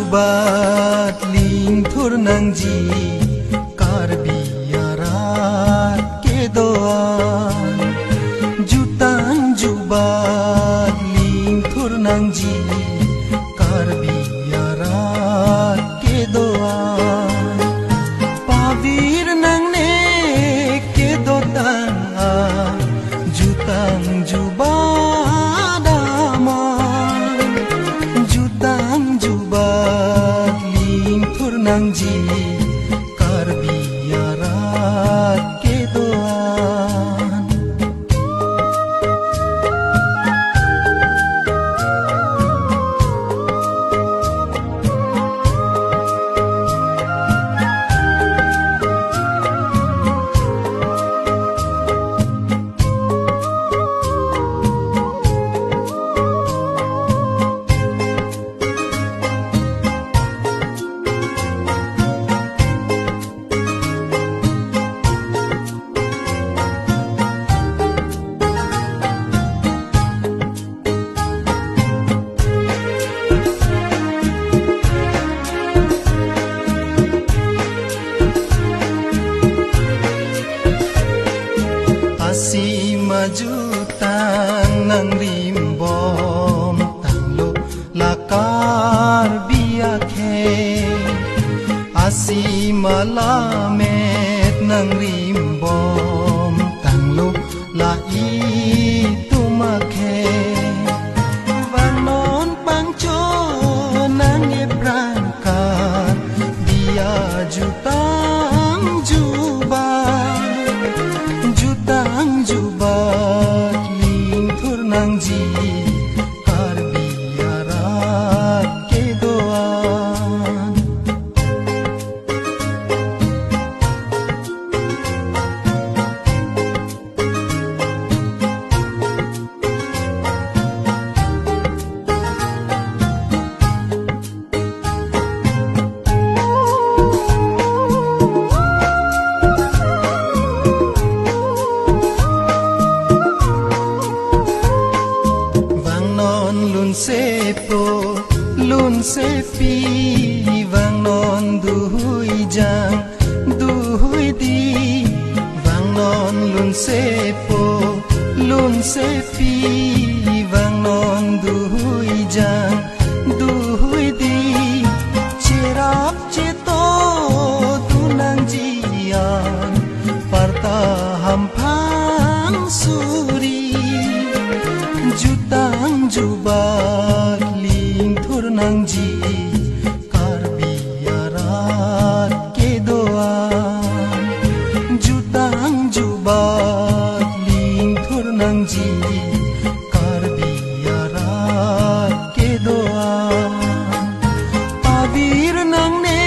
jubat ling thur nang ji kar biarat ke doan jutang jubat ling thur nang ji kar biarat ke doan pavir nang ne ke dotang a jutang jubat aman jutang jubat ling thur nang ji kar biarat ke doan si majutan nang rimbom tanglo lakar biakhe asi malamet nang rimbom tanglo la i tumakhe vanon pangcho nang e prangkat dia jutang jubat jutang jubat ling thur nang ji kar biarat ke doan lun se pi vang non duhui jang duhui di vang non lun se pi vang non duhui jang duhui di cherap cheto tunang jian parta hampang suri jutang jubat ling thur nang ji kar biarat ke doan jutang jubat ling thur nang ji kar biarat ke doan pavir nang ne